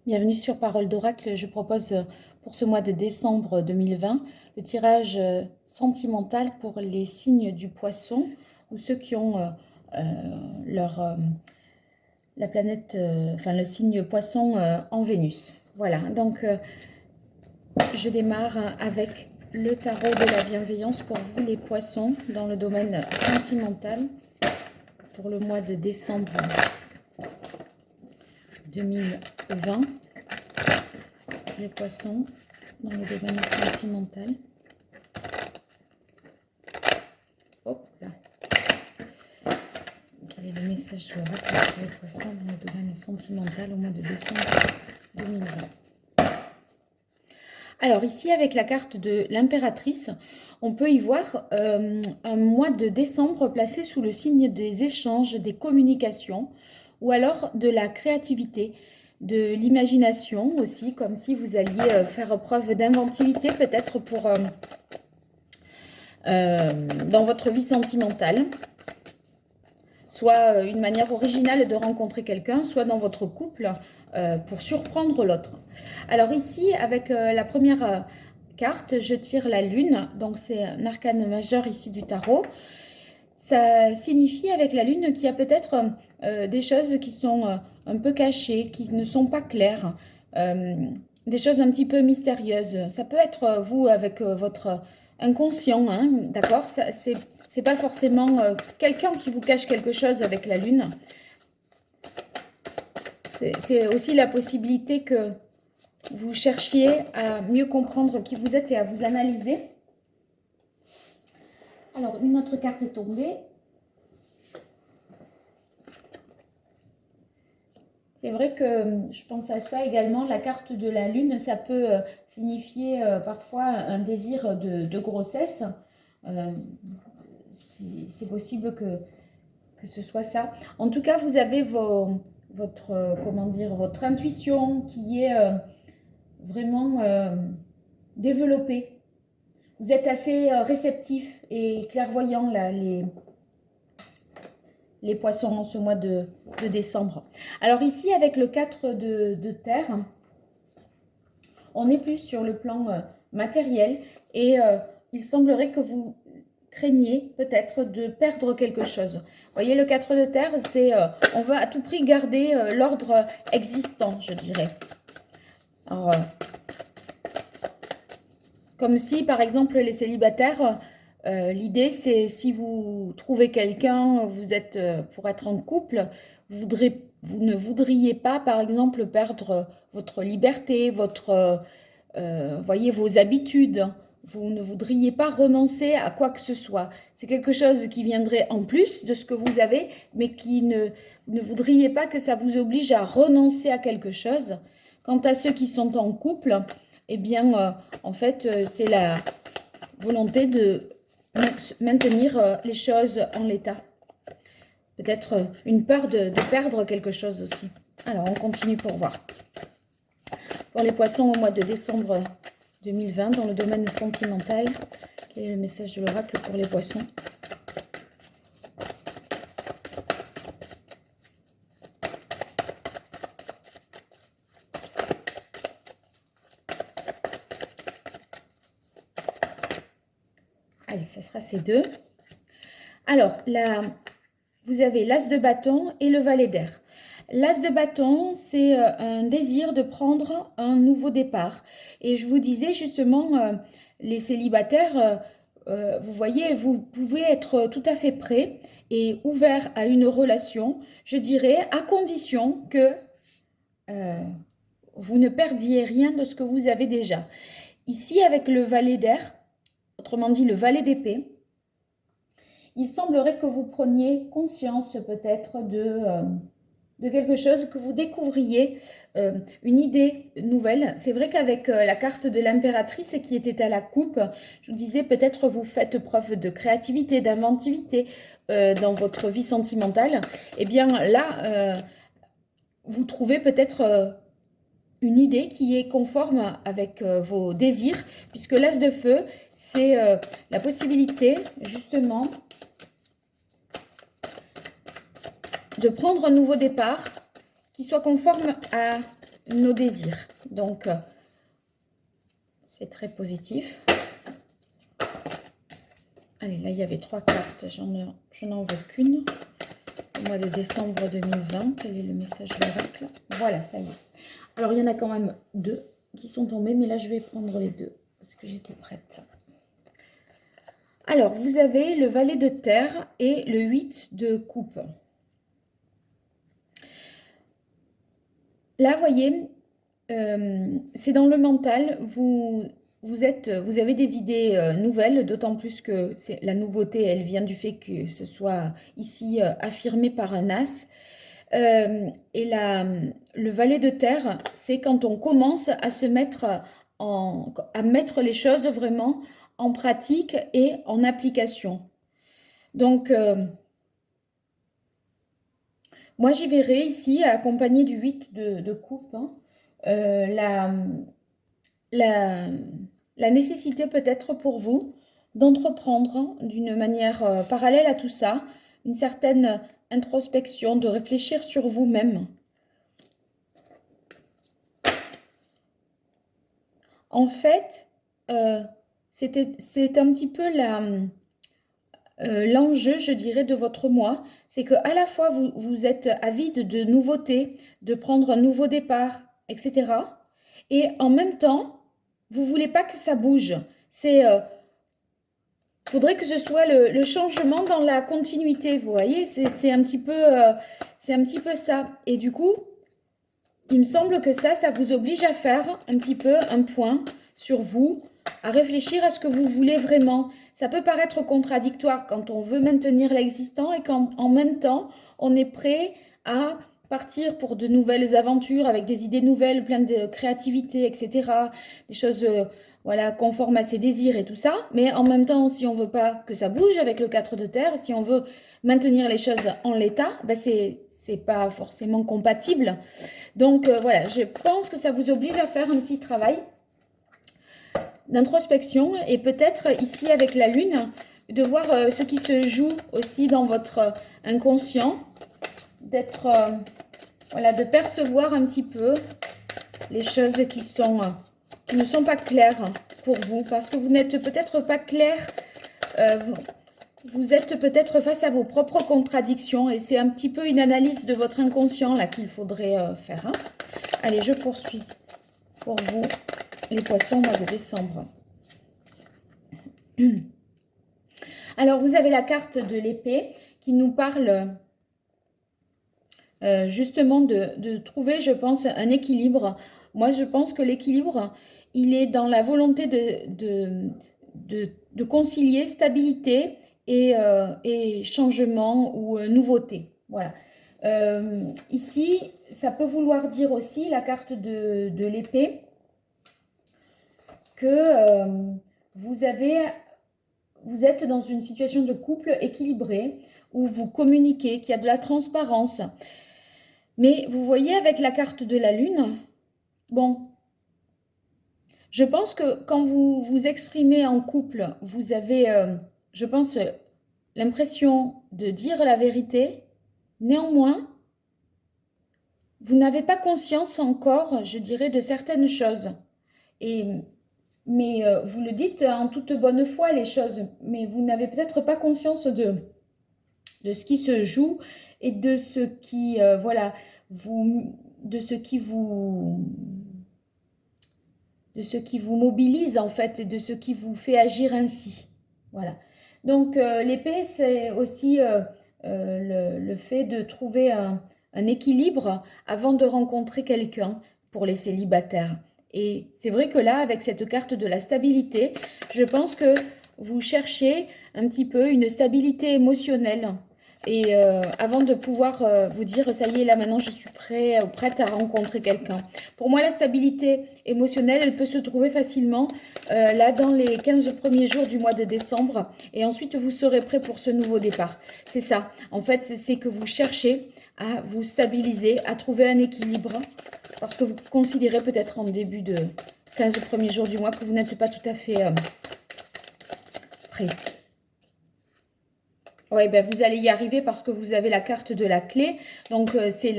Bienvenue sur Parole d'Oracle. Je propose pour ce mois de décembre 2020 le tirage sentimental pour les signes du poisson ou ceux qui ont la planète, le signe poisson en Vénus. Voilà, donc je démarre avec le tarot de la bienveillance pour vous les poissons dans le domaine sentimental pour le mois de décembre 2020. Les poissons dans le domaine sentimental. Hop là. Quel est le message de l'oracle pour les poissons dans le domaine sentimental au mois de décembre 2020? Alors ici, avec la carte de l'impératrice, on peut y voir un mois de décembre placé sous le signe des échanges, des communications ou alors de la créativité, de l'imagination aussi, comme si vous alliez faire preuve d'inventivité peut-être pour dans votre vie sentimentale. Soit une manière originale de rencontrer quelqu'un, soit dans votre couple pour surprendre l'autre. Alors ici, avec la première carte, je tire la lune, donc c'est un arcane majeur ici du tarot. Ça signifie avec la lune qu'il y a peut-être des choses qui sont un peu cachées, qui ne sont pas claires, des choses un petit peu mystérieuses. Ça peut être vous avec votre inconscient, hein, d'accord? C'est pas forcément quelqu'un qui vous cache quelque chose avec la lune. C'est aussi la possibilité que vous cherchiez à mieux comprendre qui vous êtes et à vous analyser. Alors, une autre carte est tombée. C'est vrai que je pense à ça également. La carte de la lune, ça peut signifier parfois un désir de grossesse. C'est possible que ce soit ça. En tout cas, vous avez votre intuition qui est vraiment développée. Vous êtes assez réceptif et clairvoyant là, les poissons en ce mois de décembre. Alors ici, avec le 4 de terre, on est plus sur le plan matériel et il semblerait que vous craignez peut-être de perdre quelque chose. Vous voyez, le 4 de terre, c'est on veut à tout prix garder l'ordre existant, je dirais. Alors, comme si, par exemple, les célibataires, l'idée, c'est si vous trouvez quelqu'un, vous êtes pour être en couple, vous ne voudriez pas, par exemple, perdre votre liberté, voyez, vos habitudes. Vous ne voudriez pas renoncer à quoi que ce soit. C'est quelque chose qui viendrait en plus de ce que vous avez, mais qui ne voudriez pas que ça vous oblige à renoncer à quelque chose. Quant à ceux qui sont en couple, eh bien, en fait, c'est la volonté de maintenir les choses en l'état. Peut-être une peur de perdre quelque chose aussi. Alors, on continue pour voir. Pour les poissons au mois de décembre 2020, dans le domaine sentimental, quel est le message de l'oracle pour les poissons ? Allez, ça sera ces deux. Alors, là, vous avez l'as de bâton et le valet d'air. L'as de bâton, c'est un désir de prendre un nouveau départ. Et je vous disais justement, les célibataires, vous voyez, vous pouvez être tout à fait prêt et ouvert à une relation, je dirais, à condition que vous ne perdiez rien de ce que vous avez déjà. Ici, avec le valet d'air, autrement dit le valet d'épée, il semblerait que vous preniez conscience peut-être de quelque chose, que vous découvriez une idée nouvelle. C'est vrai qu'avec la carte de l'impératrice qui était à la coupe, je vous disais peut-être vous faites preuve de créativité, d'inventivité dans votre vie sentimentale. Eh bien là, vous trouvez peut-être une idée qui est conforme avec vos désirs, puisque l'as de feu, c'est la possibilité justement de prendre un nouveau départ qui soit conforme à nos désirs. Donc, c'est très positif. Allez, là, il y avait 3 cartes. Je n'en veux qu'une. Au mois de décembre 2020. Quel est le message de l'oracle? Voilà, ça y est. Alors, il y en a quand même 2 qui sont tombés. Mais là, je vais prendre les 2 parce que j'étais prête. Alors, vous avez le valet de terre et le 8 de coupe. Là, vous voyez, c'est dans le mental. Vous avez des idées nouvelles, d'autant plus que la nouveauté, elle vient du fait que ce soit ici affirmé par un as. Et le valet de terre, c'est quand on commence à se mettre à mettre les choses vraiment en pratique et en application. Donc, moi, j'y verrai ici, accompagné du 8 de coupe, hein, la, la nécessité peut-être pour vous d'entreprendre d'une manière parallèle à tout ça, une certaine introspection, de réfléchir sur vous-même. En fait, c'est un petit peu l'enjeu, je dirais, de votre moi. C'est qu'à la fois, vous êtes avide de nouveautés, de prendre un nouveau départ, etc. Et en même temps, vous ne voulez pas que ça bouge. Faudrait que ce soit le changement dans la continuité, vous voyez. C'est un petit peu ça. Et du coup, il me semble que ça vous oblige à faire un petit peu un point sur vous, à réfléchir à ce que vous voulez vraiment. Ça peut paraître contradictoire quand on veut maintenir l'existant et quand en même temps, on est prêt à partir pour de nouvelles aventures avec des idées nouvelles, plein de créativité, etc. Des choses voilà, conformes à ses désirs et tout ça. Mais en même temps, si on veut pas que ça bouge avec le 4 de terre, si on veut maintenir les choses en l'état, ben c'est pas forcément compatible. Donc voilà, je pense que ça vous oblige à faire un petit travail d'introspection et peut-être ici avec la lune, de voir ce qui se joue aussi dans votre inconscient, voilà, de percevoir un petit peu les choses qui ne sont pas claires pour vous, parce que vous n'êtes peut-être pas clair, vous êtes peut-être face à vos propres contradictions et c'est un petit peu une analyse de votre inconscient là qu'il faudrait faire. Hein. Allez, je poursuis pour vous, les poissons, au mois de décembre. Alors, vous avez la carte de l'épée qui nous parle justement de trouver, je pense, un équilibre. Moi, je pense que l'équilibre, il est dans la volonté de concilier stabilité et changement ou nouveauté. Voilà. Ici, ça peut vouloir dire aussi, la carte de l'épée, que vous êtes dans une situation de couple équilibré, où vous communiquez, qu'il y a de la transparence. Mais vous voyez avec la carte de la lune, bon, je pense que quand vous vous exprimez en couple, vous avez, je pense, l'impression de dire la vérité. Néanmoins, vous n'avez pas conscience encore, je dirais, de certaines choses. Mais vous le dites en toute bonne foi, les choses, mais vous n'avez peut-être pas conscience de ce qui se joue et de ce qui, voilà, de ce qui vous mobilise en fait et de ce qui vous fait agir ainsi. Voilà. Donc l'épée, c'est aussi le fait de trouver un équilibre avant de rencontrer quelqu'un pour les célibataires. Et c'est vrai que là, avec cette carte de la stabilité, je pense que vous cherchez un petit peu une stabilité émotionnelle. Et avant de pouvoir vous dire, ça y est, là maintenant je suis prête à rencontrer quelqu'un. Pour moi, la stabilité émotionnelle, elle peut se trouver facilement là dans les 15 premiers jours du mois de décembre. Et ensuite, vous serez prêt pour ce nouveau départ. C'est ça. En fait, c'est que vous cherchez à vous stabiliser, à trouver un équilibre. Parce que vous considérez peut-être en début de 15 premiers jours du mois que vous n'êtes pas tout à fait prêt. Oui, ben vous allez y arriver parce que vous avez la carte de la clé. Donc, c'est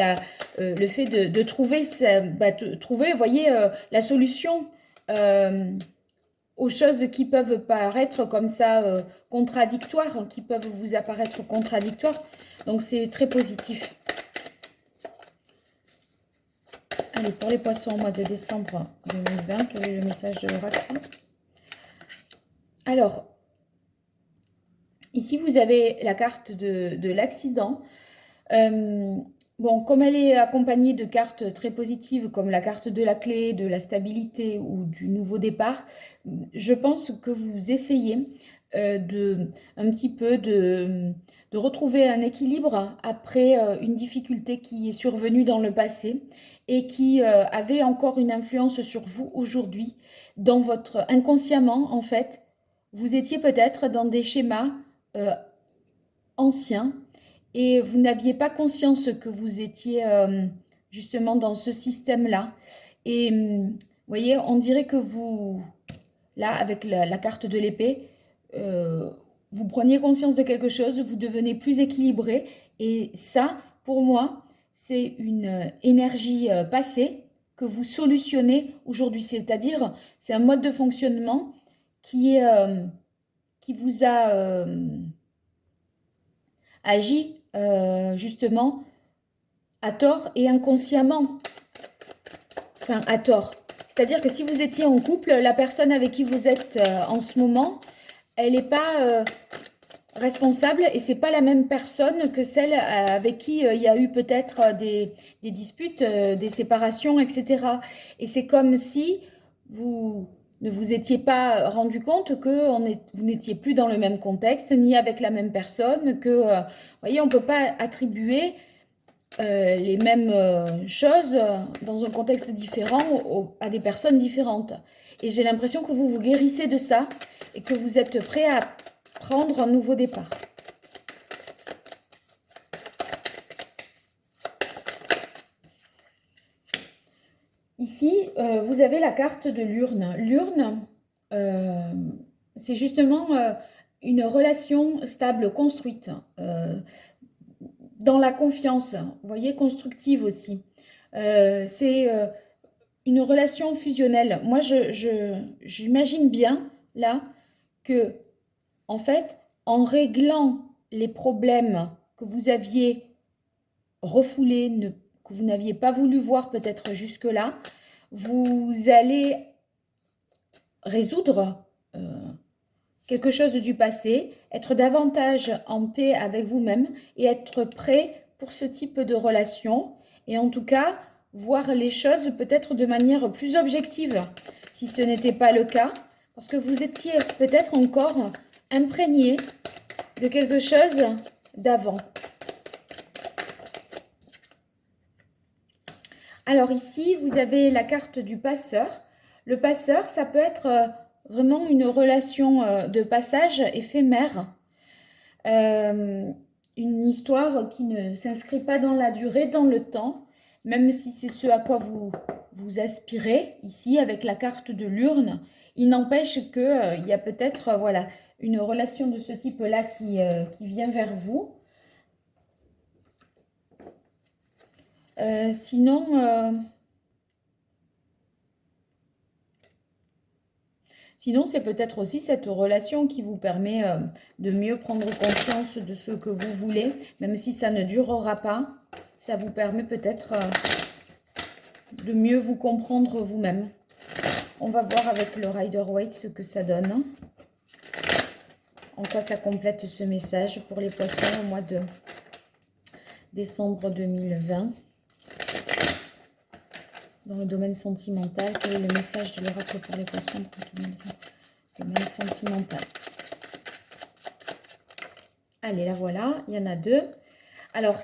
le fait de trouver, vous voyez, la solution aux choses qui peuvent paraître comme ça contradictoires, hein, qui peuvent vous apparaître contradictoires. Donc, c'est très positif. Allez, pour les poissons au mois de décembre 2020, quel est le message de l'oracle? Alors, ici, vous avez la carte de l'accident. Bon, comme elle est accompagnée de cartes très positives, comme la carte de la clé, de la stabilité ou du nouveau départ, je pense que vous essayez un petit peu de retrouver un équilibre après une difficulté qui est survenue dans le passé et qui avait encore une influence sur vous aujourd'hui, dans votre inconsciemment, en fait. Vous étiez peut-être dans des schémas euh, ancien et vous n'aviez pas conscience que vous étiez justement dans ce système-là. Et vous voyez, on dirait que vous, là, avec la carte de l'épée, vous preniez conscience de quelque chose, vous devenez plus équilibré. Et ça, pour moi, c'est une énergie passée que vous solutionnez aujourd'hui. C'est-à-dire, c'est un mode de fonctionnement qui est, qui vous a agit justement à tort et inconsciemment. Enfin, à tort. C'est-à-dire que si vous étiez en couple, la personne avec qui vous êtes en ce moment, elle n'est pas responsable et c'est pas la même personne que celle avec qui il y a eu peut-être des disputes, des séparations, etc. Et c'est comme si vous ne vous étiez pas rendu compte que vous n'étiez plus dans le même contexte, ni avec la même personne, que, vous voyez, on ne peut pas attribuer les mêmes choses dans un contexte différent à des personnes différentes. Et j'ai l'impression que vous vous guérissez de ça et que vous êtes prêt à prendre un nouveau départ. Ici, vous avez la carte de l'urne. L'urne, c'est justement une relation stable, construite, dans la confiance, vous voyez, constructive aussi. C'est une relation fusionnelle. Moi, j'imagine bien, là, que, en fait, en réglant les problèmes que vous aviez refoulés, que vous n'aviez pas voulu voir peut-être jusque-là, vous allez résoudre quelque chose du passé, être davantage en paix avec vous-même et être prêt pour ce type de relation. Et en tout cas, voir les choses peut-être de manière plus objective, si ce n'était pas le cas, parce que vous étiez peut-être encore imprégné de quelque chose d'avant. Alors ici, vous avez la carte du passeur. Le passeur, ça peut être vraiment une relation de passage éphémère. Une histoire qui ne s'inscrit pas dans la durée, dans le temps, même si c'est ce à quoi vous aspirez ici avec la carte de l'urne. Il n'empêche qu'il y a peut-être voilà, une relation de ce type-là qui vient vers vous. Sinon, c'est peut-être aussi cette relation qui vous permet de mieux prendre conscience de ce que vous voulez, même si ça ne durera pas. Ça vous permet peut-être de mieux vous comprendre vous-même. On va voir avec le Rider-Waite ce que ça donne. En quoi ça complète ce message pour les poissons au mois de décembre 2020. Dans le domaine sentimental, quel est le message de l'oracle pour les poissons pour 2020? Domaine sentimental. Allez, la voilà, il y en a deux. Alors,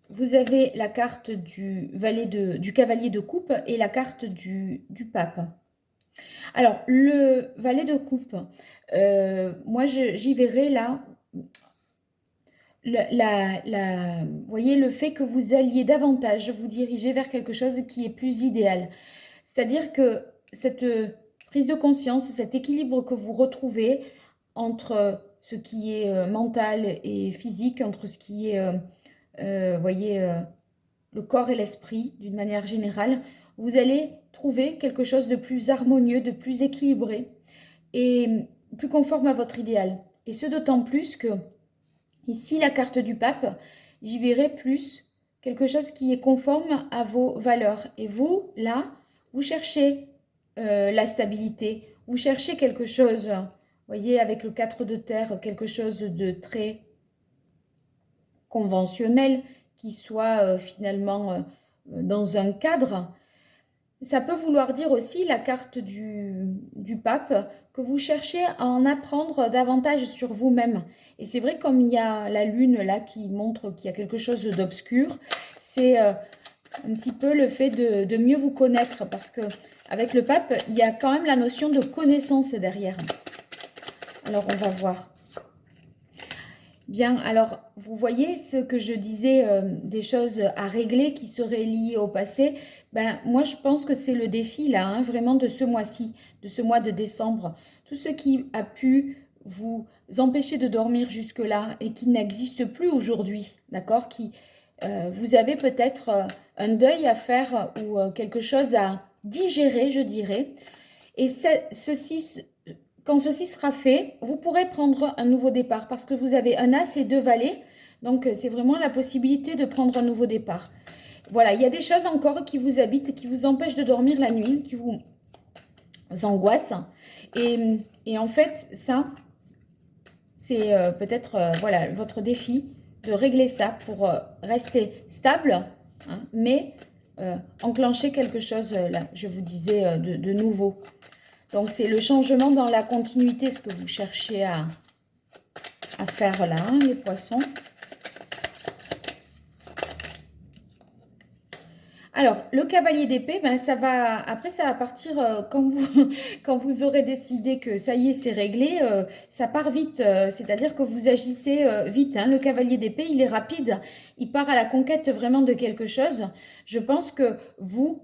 vous avez la carte du cavalier de coupe et la carte du pape. Alors, le valet de coupe, moi, j'y verrai là, vous voyez, le fait que vous alliez davantage vous diriger vers quelque chose qui est plus idéal. C'est-à-dire que cette prise de conscience, cet équilibre que vous retrouvez entre ce qui est mental et physique, entre ce qui est, voyez, le corps et l'esprit d'une manière générale, vous allez trouver quelque chose de plus harmonieux, de plus équilibré et plus conforme à votre idéal. Et ce d'autant plus que ici, la carte du pape, j'y verrai plus quelque chose qui est conforme à vos valeurs. Et vous, là, vous cherchez la stabilité, vous cherchez quelque chose, voyez, avec le 4 de terre, quelque chose de très conventionnel, qui soit finalement dans un cadre. Ça peut vouloir dire aussi, la carte du pape, que vous cherchez à en apprendre davantage sur vous-même. Et c'est vrai, comme il y a la lune là qui montre qu'il y a quelque chose d'obscur, c'est un petit peu le fait de mieux vous connaître, parce que avec le pape, il y a quand même la notion de connaissance derrière. Alors, on va voir. Bien, alors, vous voyez ce que je disais, des choses à régler qui seraient liées au passé. Ben, moi, je pense que c'est le défi, là, hein, vraiment de ce mois-ci, de ce mois de décembre. Tout ce qui a pu vous empêcher de dormir jusque-là et qui n'existe plus aujourd'hui, d'accord? Vous avez peut-être un deuil à faire ou quelque chose à digérer, je dirais. Et quand ceci sera fait, vous pourrez prendre un nouveau départ parce que vous avez un as et deux valets. Donc, c'est vraiment la possibilité de prendre un nouveau départ. Voilà, il y a des choses encore qui vous habitent, qui vous empêchent de dormir la nuit, qui vous angoissent. Et en fait, ça, c'est peut-être voilà, votre défi de régler ça pour rester stable, hein, mais enclencher quelque chose, là, je vous disais, de nouveau. Donc, c'est le changement dans la continuité, ce que vous cherchez à faire là, hein, les poissons. Alors, le cavalier d'épée, ben, après, ça va partir quand vous aurez décidé que ça y est, c'est réglé, ça part vite. C'est-à-dire que vous agissez vite, hein. Le cavalier d'épée, il est rapide. Il part à la conquête vraiment de quelque chose. Je pense que vous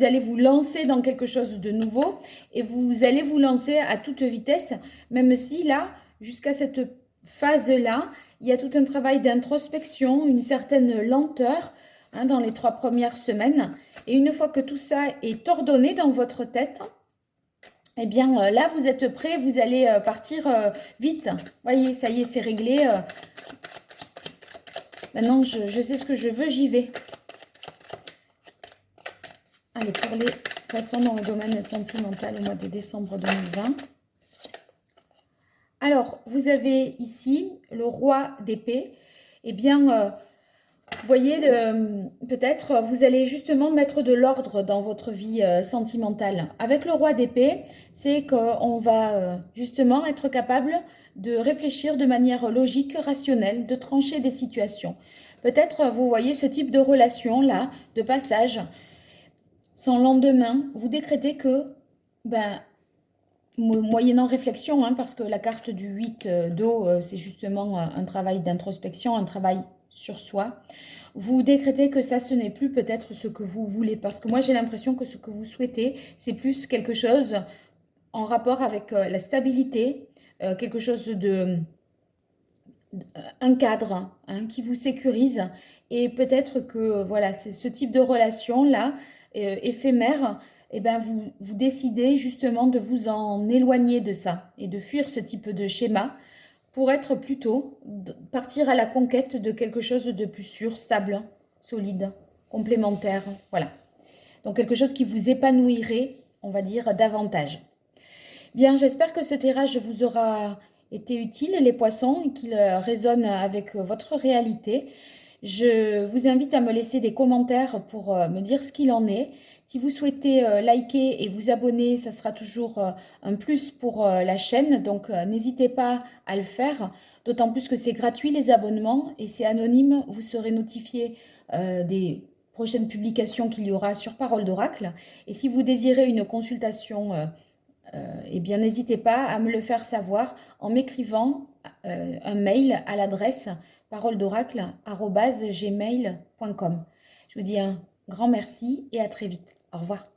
allez vous lancer dans quelque chose de nouveau et vous allez vous lancer à toute vitesse, même si là, jusqu'à cette phase-là, il y a tout un travail d'introspection, une certaine lenteur, hein, dans les 3 premières semaines. Et une fois que tout ça est ordonné dans votre tête, eh bien là, vous êtes prêt, vous allez partir vite. Voyez, ça y est, c'est réglé. Maintenant, je sais ce que je veux, j'y vais. Allez, pour les poissons dans le domaine sentimental au mois de décembre 2020. Alors, vous avez ici le roi d'épée. Eh bien, vous voyez, peut-être vous allez justement mettre de l'ordre dans votre vie sentimentale. Avec le roi d'épée, c'est qu'on va justement être capable de réfléchir de manière logique, rationnelle, de trancher des situations. Peut-être vous voyez ce type de relation-là, de passage, sans lendemain, vous décrétez que, ben, moyennant réflexion, hein, parce que la carte du 8 d'eau, c'est justement un travail d'introspection, un travail sur soi. Vous décrétez que ça, ce n'est plus peut-être ce que vous voulez. Parce que moi, j'ai l'impression que ce que vous souhaitez, c'est plus quelque chose en rapport avec la stabilité, quelque chose un cadre, hein, qui vous sécurise. Et peut-être que voilà, c'est ce type de relation-là, éphémère, eh ben vous décidez justement de vous en éloigner de ça et de fuir ce type de schéma pour être plutôt, partir à la conquête de quelque chose de plus sûr, stable, solide, complémentaire. Voilà. Donc quelque chose qui vous épanouirait, on va dire, davantage. Bien, j'espère que ce tirage vous aura été utile, les poissons, et qu'il résonne avec votre réalité. Je vous invite à me laisser des commentaires pour me dire ce qu'il en est. Si vous souhaitez liker et vous abonner, ça sera toujours un plus pour la chaîne. Donc, n'hésitez pas à le faire. D'autant plus que c'est gratuit les abonnements et c'est anonyme. Vous serez notifié des prochaines publications qu'il y aura sur Parole d'Oracle. Et si vous désirez une consultation, eh bien, n'hésitez pas à me le faire savoir en m'écrivant un mail à l'adresse paroledoracle@gmail.com. Je vous dis un grand merci et à très vite. Au revoir.